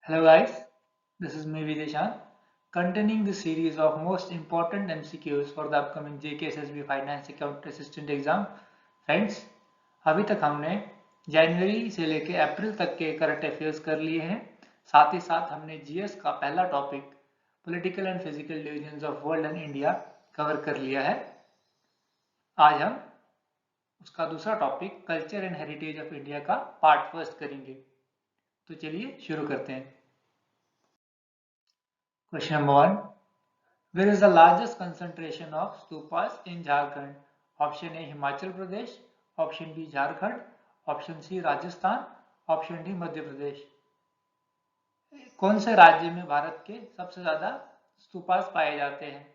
Hello guys, this is me Videshan, continuing the series of most important MCQs for the upcoming JKSSB Finance Account Assistant exam. Friends, अभी तक हमने जनवरी से लेकर अप्रैल तक के current affairs कर लिए हैं। साथ ही साथ हमने जीएस का पहला topic political and physical divisions of world and India cover कर लिया है। आज हम उसका दूसरा topic culture and heritage of India का पार्ट फर्स्ट करेंगे। तो चलिए शुरू करते हैं। Question number 1. Where is the largest concentration of stupas in Jharkhand? Option A Himachal Pradesh, Option B Jharkhand, Option C Rajasthan, Option D Madhya Pradesh. कौन से राज्य में भारत के सबसे ज्यादा स्तूपास पाए जाते हैं?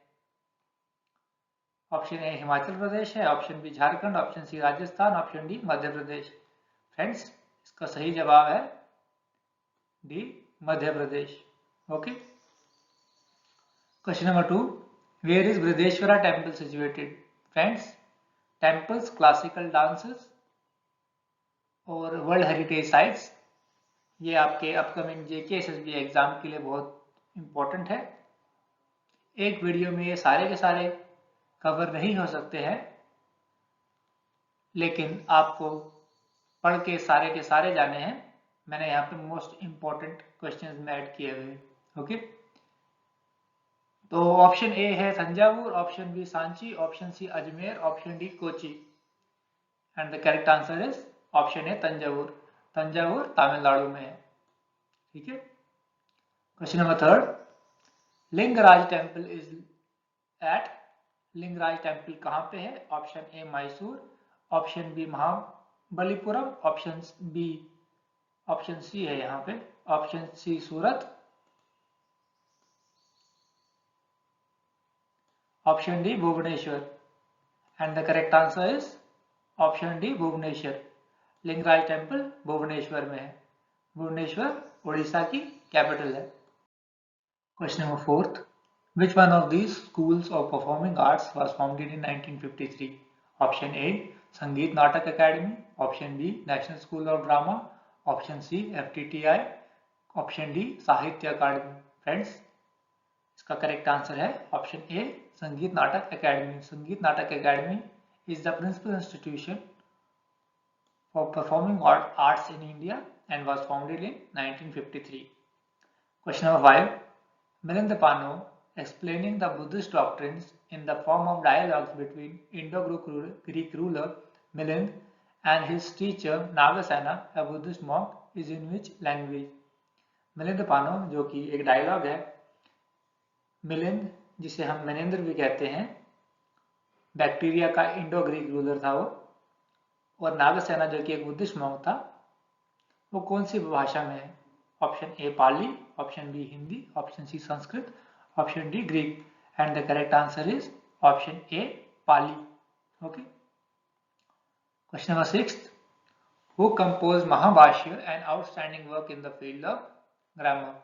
ऑप्शन ए हिमाचल प्रदेश है, option B Jharkhand, option C Rajasthan, option D Madhya Pradesh. Friends, इसका सही जवाब है D Madhya Pradesh. Okay. Question number 2. Where is Brideshwara temple situated? Friends, temples, classical dances और वर्ल्ड हेरिटेज साइट्स, ये आपके अपकमिंग जेकेएसएसबी एग्जाम के लिए बहुत इंपॉर्टेंट है। एक वीडियो में ये सारे के सारे कवर नहीं हो सकते हैं, लेकिन आपको पढ़ के सारे जाने हैं। मैंने यहाँ पे मोस्ट इंपॉर्टेंट क्वेश्चंस में ऐड किए हुए। ओके, तो ऑप्शन ए है Thanjavur, option B Sanchi, option C Ajmer, option D Kochi and the correct answer is option A Thanjavur. Thanjavur Tamil Nadu में है। ठीक है। Question number 3. Lingaraj temple is at, Lingaraj temple कहाँ पे है? Option A Mysore, option B Mahabalipuram, option C है यहाँ पे, option C Surat, option D Bhubaneswar and the correct answer is option D Bhubaneswar. Lingaraj temple Bhubaneswar में है। भुवनेश्वर उड़ीसा की कैपिटल है। Question number 4. Which one of these schools of performing arts was founded in 1953? Option A Sangeet Natak Academy, option B National School of Drama, option C FTTI, option D Sahitya Akademi. Friends, इसका correct answer है option A Sangeet Natak Academy. Sangeet Natak Academy is the principal institution for performing arts in India and was founded in 1953. Question number 5. Milind Pano explaining the Buddhist doctrines in the form of dialogues between Indo-Greek ruler Milind and his teacher Nagasena, a Buddhist monk, is in which language? Milind Pano, जो कि एक dialogue है, मिलिंद जिसे हम मनेंद्र भी कहते हैं, bacteria का इंडो ग्रीक रूलर था वो, और नागसेना जो कि एक बुद्धिस्ट मॉन्क था, वो कौन सी भाषा में है? Option A Pali, option B Hindi, option C Sanskrit, option D Greek and the correct answer is option A Pali. Okay. Question number 6. Who compose Mahabhashya an outstanding work in the field of grammar?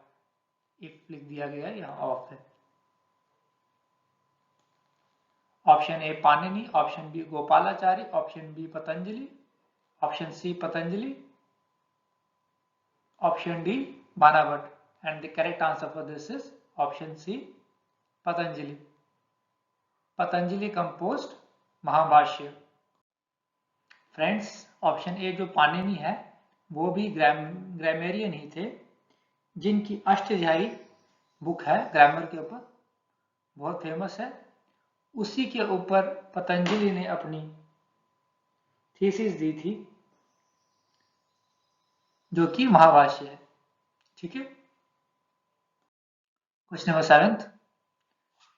इफ लिख दिया गया है, यहाँ ऑफ है। Option A Panini, option B Gopalachari, option B Patanjali, option C Patanjali, option D Banabhatta and the correct answer for this is option C Patanjali. Patanjali composed Mahabhashya. Friends, option A जो पाणिनि है वो भी ग्रामेरियन ही थे, जिनकी अष्टध्यायी बुक है ग्रामर के ऊपर, बहुत फेमस है। उसी के ऊपर पतंजलि ने अपनी थीसिस दी थी, जो कि महाभाष्य है। ठीक है। Question number 7.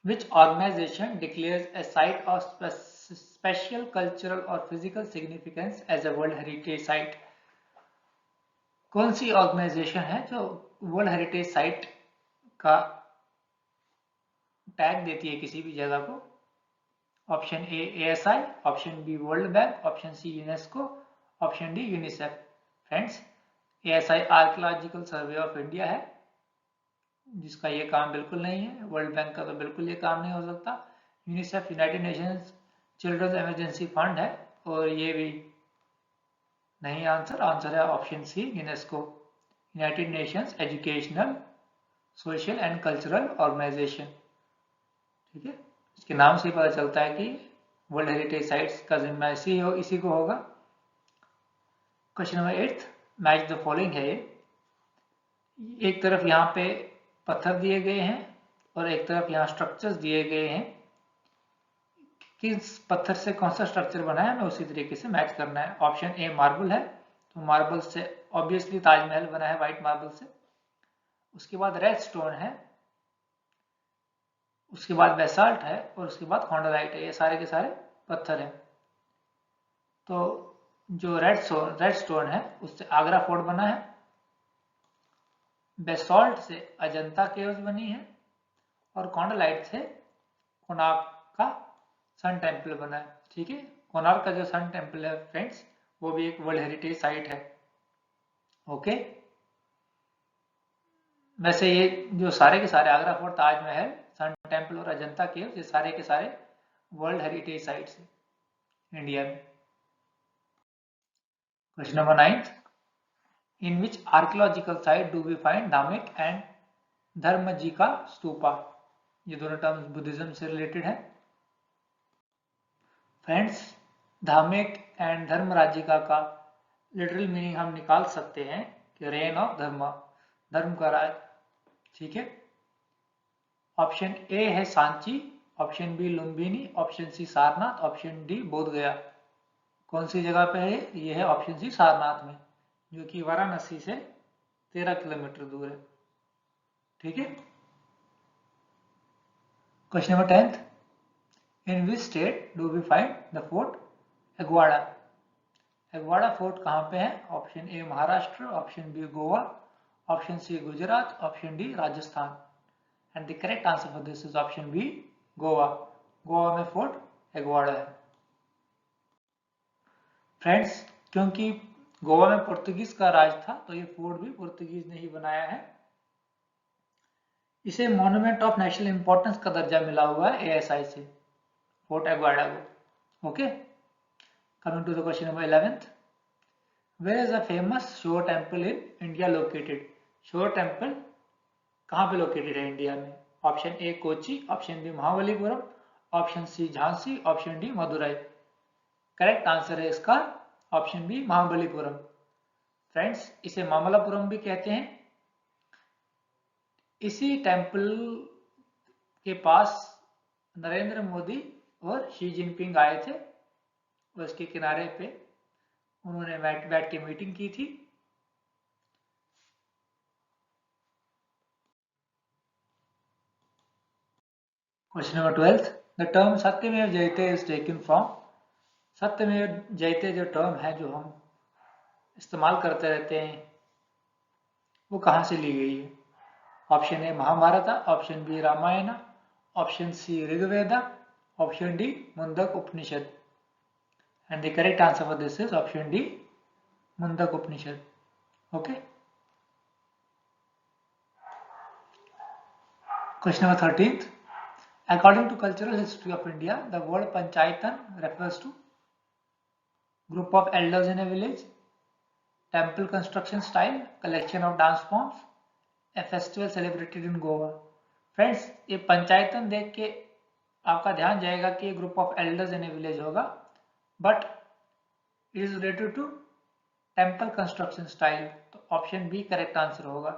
Which organisation declares a site of special cultural और physical significance as a world heritage site? कौन सी ऑर्गेनाइजेशन है जो वर्ल्ड हेरिटेज साइट का टैग देती है किसी भी जगह को? Option A ASI, option B World Bank, option C UNESCO, option D UNICEF. Friends, ASI Archaeological Survey of India है, जिसका ये काम बिल्कुल नहीं है। वर्ल्ड बैंक का तो बिल्कुल ये काम नहीं हो सकता। UNICEF United Nations children's emergency fund है, और ये भी नहीं आंसर। आंसर है option C UNESCO. United Nations educational social and cultural organisation. ठीक है, इसके नाम से पता चलता है कि वर्ल्ड हेरिटेज साइट्स का जिम्मा इसी को होगा। Question number 8, match the following है। एक तरफ यहाँ पे पत्थर दिए गए हैं और एक तरफ यहाँ स्ट्रक्चर्स दिए गए हैं। किस पत्थर से कौन सा स्ट्रक्चर बना है हमें उसी तरीके से मैच करना है। ऑप्शन ए मार्बल है, तो मार्बल से ऑब्वियसली ताजमहल बना है व्हाइट मार्बल से। उसके बाद रेड स्टोन है, उसके बाद बेसाल्ट है और उसके बाद कॉन्डोलाइट है। ये सारे के सारे पत्थर हैं। तो जो रेड स्टोन है उससे आगरा फोर्ट बना है, बेसाल्ट से अजंता केव्स बनी है और कॉन्डोलाइट से कोणार्क का सन टेम्पल बना है। ठीक है, कोणार्क का जो सन टेम्पल है फ्रेंड्स, वो भी एक वर्ल्ड हेरिटेज साइट है। ओके, वैसे ये जो सारे के सारे Agra fort, Taj Mahal, sun temple और अजंता केव्स, ये सारे के सारे वर्ल्ड हेरिटेज साइट्स हैं इंडिया में। Question number 9, in which archaeological site do we find Dhamek and Dharmarajika stupa. ये दोनों टर्म्स बुद्धिज्म से रिलेटेड है। फ्रेंड्स, धामिक एंड धर्मराजिका का लिटरल मीनिंग हम निकाल सकते हैं कि रेन ऑफ धर्म, धर्म का राज। ठीक है, ऑप्शन ए है Sanchi, option B Lumbini, option C Sarnath, option D Bodh Gaya. कौन सी जगह पे है? ये है ऑप्शन सी सारनाथ में, जो कि वाराणसी से 13 किलोमीटर दूर है। ठीक है, question number 10, in which state do we find the fort Aguada. Aguada fort कहाँ पे है? Option A Maharashtra, option B Goa, option C Gujarat, option D Rajasthan. And the correct answer for this is option B Goa. Goa में फोर्ट एग्वाड़ा है। फ्रेंड्स, क्योंकि गोवा में पुर्तगीज का राज था, तो ये फोर्ट भी पुर्तगीज ने ही बनाया है। इसे मॉन्यूमेंट ऑफ नेशनल इंपॉर्टेंस का दर्जा मिला हुआ है एएसआई से, फोर्ट एग्वाड़ा को। Okay, coming to the question number 11, where is a famous shore temple in India located. Shore temple कहाँ पे लोकेटेड है इंडिया में? Option A Kochi, option B Mahabalipuram, option C Jhansi, option D Madurai. Correct answer है इसका option B Mahabalipuram. Friends, इसे मामल्लापुरम भी कहते हैं। इसी टेम्पल के पास नरेंद्र मोदी और शी जिनपिंग आए थे और इसके किनारे पे उन्होंने बैठ के मीटिंग की थी। क्वेश्चन नंबर 12, द टर्म सत्यमेव जयते इज टेकन फ्रॉम। सत्यमेव जयते जो टर्म है, जो हम इस्तेमाल करते रहते हैं, वो कहाँ से ली गई है? Option A Mahabharata, option B Ramayana, option C Rigveda, option D Mundaka Upanishad. And the correct answer for this is option D Mundaka Upanishad. Okay, question number 13, according to cultural history of India, the word panchayatan refers to group of elders in a village, temple construction style, collection of dance forms, a festival celebrated in Goa। Friends, ये पंचायतन देख के आपका ध्यान जाएगा कि ये group of elders in a village होगा, but it is related to temple construction style, तो ऑप्शन बी करेक्ट आंसर होगा।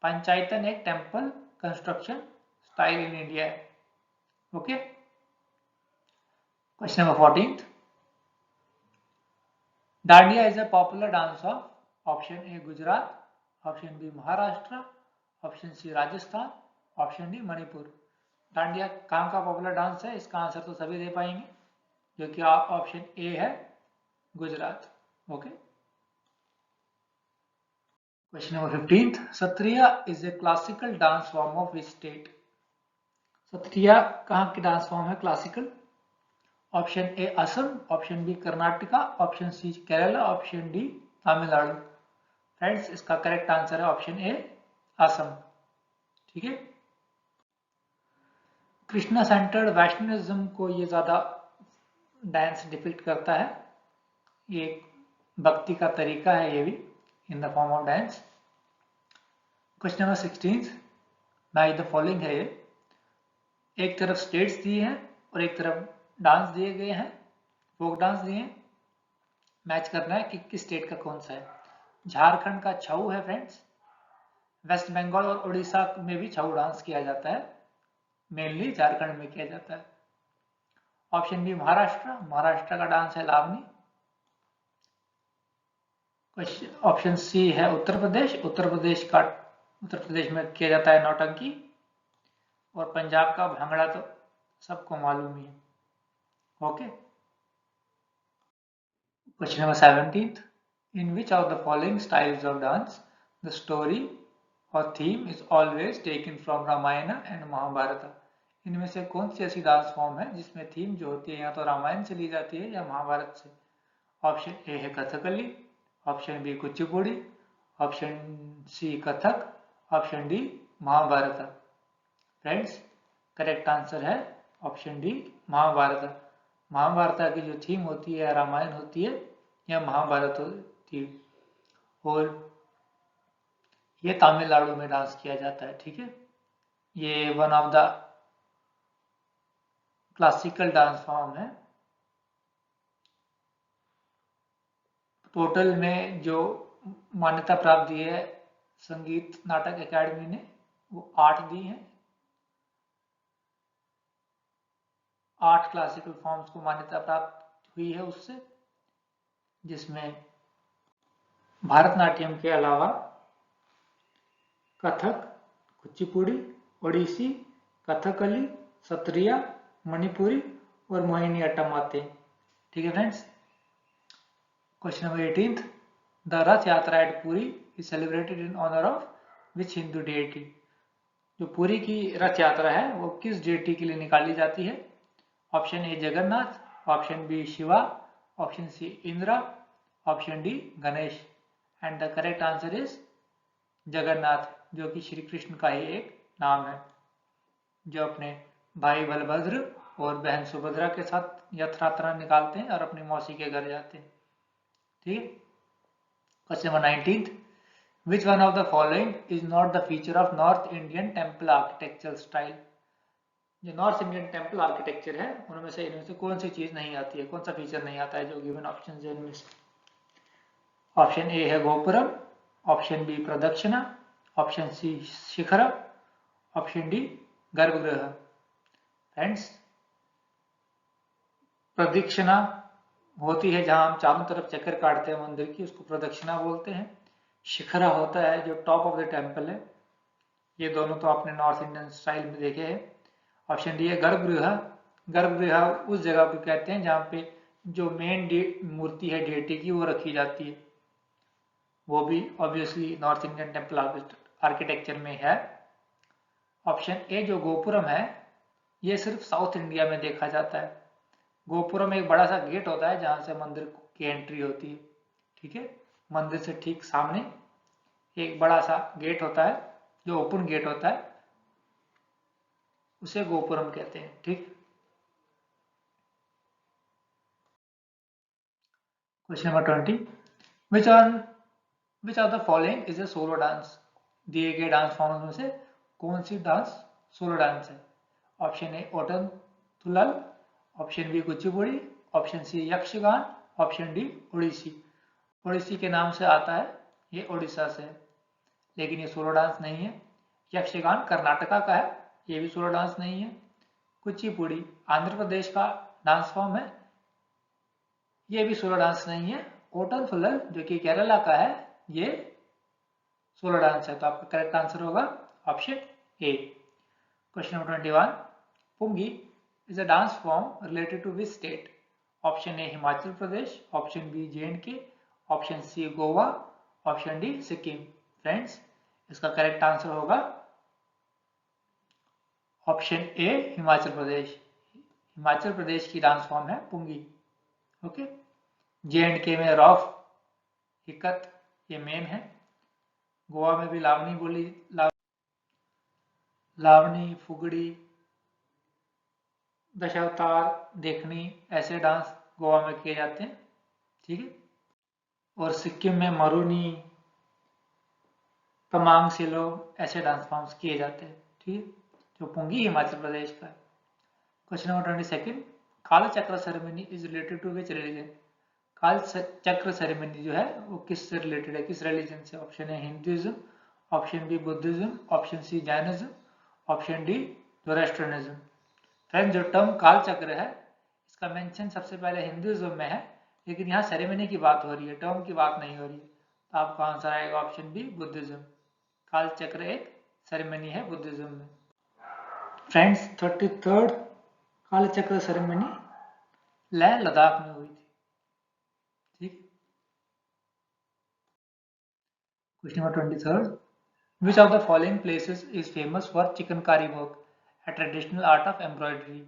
पंचायतन एक temple construction style in India है। Okay, question number 14, dandiya is a popular dance of. Option A Gujarat, option B Maharashtra, option C Rajasthan, option D Manipur. Dandiya कहाँ का popular dance है? इसका answer तो सभी दे पाएंगे, जो कि ऑप्शन ए है Gujarat. Okay, question number 15, Sattriya is a classical dance form of which state. Sattriya कहाँ की डांस फॉर्म है classical? Option A Assam, option B Karnataka, option C Kerala, option D Tamil Nadu. Friends, इसका करेक्ट आंसर है ऑप्शन ए असम। ठीक है, कृष्णा सेंटर्ड वैष्णविज्म को ये ज्यादा डांस डिपिक्ट करता है। ये भक्ति का तरीका है, ये भी in the form of dance. Question number 16, match the following है ये। एक तरफ स्टेट्स दिए हैं और एक तरफ डांस दिए गए हैं, फोक डांस दिए हैं। मैच करना है कि किस स्टेट का कौन सा है। झारखंड का छऊ है फ्रेंड्स। वेस्ट बंगाल और उड़ीसा में भी छऊ डांस किया जाता है, मेनली झारखंड में किया जाता है। ऑप्शन बी महाराष्ट्र, महाराष्ट्र का डांस है लावनी। ऑप्शन सी है उत्तर प्रदेश, उत्तर प्रदेश में किया जाता है नौटंकी। और पंजाब का भांगड़ा तो सबको मालूम ही है। Okay, question number 17, in which of the following styles of dance the story और theme is always taken from Ramayana and Mahabharata. इनमें से कौन सी ऐसी डांस फॉर्म है जिसमें थीम जो होती है या तो रामायण से ली जाती है या महाभारत से। ऑप्शन ए है Kathakali, option B Kuchipudi, option C Kathak, option D Mahabharata. Friends, correct answer है ऑप्शन डी महाभारत। महाभारत की जो थीम होती है रामायण होती है या महाभारत होती है, और ये तमिलनाडु में डांस किया जाता है। ठीक है, ये one of the classical dance form है। टोटल में जो मान्यता प्राप्त दी है संगीत नाटक एकेडमी ने, वो 8 दी हैं। 8 क्लासिकल फॉर्म्स को मान्यता प्राप्त हुई है उससे, जिसमें भारतनाट्यम के अलावा कथक, कुचिपुड़ी, ओडिसी, कथकली, सत्रिया, मणिपुरी और मोहिनी अट्टम आते हैं। ठीक है friends, question number 18, the Rath Yatra at Puri is celebrated in honour of which Hindu deity. जो पुरी की रथ यात्रा है वो किस डेटी के लिए निकाली जाती है। Option A Jagannath, option B Shiva, option C Indra, option D Ganesh. And the correct answer is Jagannath, जो कि श्री कृष्ण का ही एक नाम है, जो अपने भाई बलभद्र और बहन सुभद्रा के साथ यात्रा निकालते हैं और अपनी मौसी के घर जाते हैं। ठीक है, question number 19, which one of the following is not the feature of north Indian temple architecture style. जो नॉर्थ इंडियन टेम्पल आर्किटेक्चर है उनमें से इनमें से कौन सी चीज नहीं आती है, कौन सा फीचर नहीं आता है जो गिवन ऑप्शन है इनमें से। ऑप्शन ए है गोपुरम, ऑप्शन बी प्रदक्षिणा, ऑप्शन सी शिखर, ऑप्शन डी गर्भगृह। फ्रेंड्स, प्रदक्षिणा होती है जहां हम चारों तरफ चक्कर काटते हैं मंदिर की, उसको प्रदक्षिणा बोलते हैं। शिखरा होता है जो टॉप ऑफ द टेम्पल है। ये दोनों तो आपने नॉर्थ इंडियन स्टाइल में देखे हैं। ऑप्शन डी है गर्भगृह। गर्भगृह उस जगह को कहते हैं जहाँ पे जो मेन मूर्ति है डेटी की वो रखी जाती है, वो भी obviously north Indian temple architecture में है। ऑप्शन ए जो गोपुरम है ये सिर्फ साउथ इंडिया में देखा जाता है। गोपुरम एक बड़ा सा गेट होता है जहां से मंदिर की एंट्री होती है। ठीक है, मंदिर से ठीक सामने एक बड़ा सा गेट होता है जो ओपन गेट होता है, उसे गोपुरम कहते हैं। ठीक, question number 20, which of the following is a solo dance. दिए गए डांस फॉर्म्स में से कौन सी डांस सोलो डांस है। Option A Ottan Thullal, option B Kuchipudi, option C Yakshagana, option D Odissi. Odissi के नाम से आता है, ये ओडिशा से है, लेकिन ये सोलो डांस नहीं है। यक्षगान कर्नाटका का है, ये भी सोलो डांस नहीं है। कुचिपुड़ी आंध्र प्रदेश का डांस फॉर्म है, ये भी सोलो डांस नहीं है। ओटन तुलल जो कि केरला का है, ये सोलो डांस है। तो आपका करेक्ट आंसर होगा option A. Question number 21, Pungi is a dance form related to which state? Option A Himachal Pradesh, option B J and K, option C Goa, option D Sikkim. Friends, इसका करेक्ट आंसर होगा ऑप्शन ए हिमाचल प्रदेश। हिमाचल प्रदेश की डांस फॉर्म है पुंगी। Okay, जे&के में rough, हिकत ये main है। गोवा में भी लावनी बोली, लावनी, फुगड़ी, दशावतार, देखनी, ऐसे डांस गोवा में किए जाते हैं। ठीक है, और सिक्किम में मरुनी, तमांग सिलो ऐसे डांस फॉर्म्स किए जाते हैं, ठीक है, जो पुंगी हिमाचल प्रदेश का है। Question number 22, Kala Chakra ceremony is related to which religion? Kala Chakra ceremony जो है वो किससे रिलेटेड है, किस रिलीजन से? Option A Hinduism, option B Buddhism, option C Jainism, option D Zoroastrianism. Friends, जो टर्म काल चक्र है इसका मेंशन सबसे पहले हिंदुइज्म में है, लेकिन यहाँ सेरेमनी की बात हो रही है, टर्म की बात नहीं हो रही है, तो आपका आंसर आएगा ऑप्शन बी बुद्धिज्म। काल चक्र एक सेरेमनी है बुद्धिज्म में। फ्रेंड्स, 33rd काल चक्र सेरेमनी लेह लद्दाख में हुई थी, ठीक। Question number 23, which of the following places is famous for chicankari work, a traditional art of embroidery?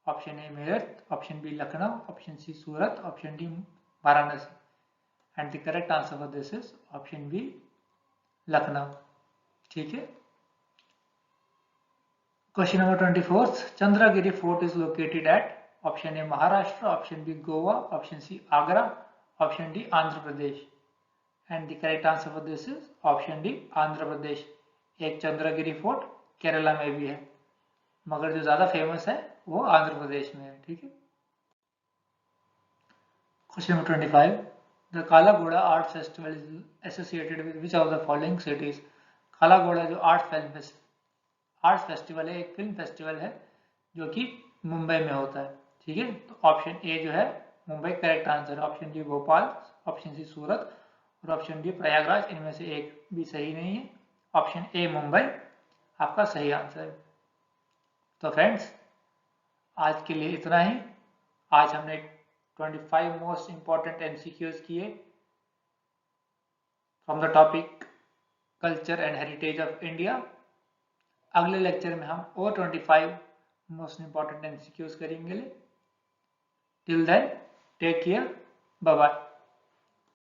Option A Meerut, option B Lucknow, option C Surat, option D Varanasi. And the correct answer for this is option B Lucknow, ठीक है। Question number 24, Chandragiri fort is located at? Option A Maharashtra, option B Goa, option C Agra, option D Andhra Pradesh. And the correct answer for this is option D Andhra Pradesh. एक Chandragiri fort Kerala में भी है, मगर जो ज्यादा famous है वो आंध्र प्रदेश में है, ठीक है। क्वेश्चन नंबर 25, द काला घोड़ा art festival is associated with which of the following cities? काला घोड़ा जो आर्ट फेस्टिवल है, एक फिल्म फेस्टिवल है जो कि मुंबई में होता है, ठीक है। तो ऑप्शन ए जो है Mumbai correct answer, option D Bhopal, option C Surat और ऑप्शन डी प्रयागराज, इनमें से एक भी सही नहीं है। ऑप्शन ए मुंबई आपका सही आंसर है। तो फ्रेंड्स, आज के लिए इतना ही। आज हमने 25 मोस्ट इंपॉर्टेंट एमसीक्यूज किए from the topic culture and heritage of India. अगले लेक्चर में हम और 25 मोस्ट इंपॉर्टेंट एमसीक्यूज करेंगे। Till then, take care, bye bye.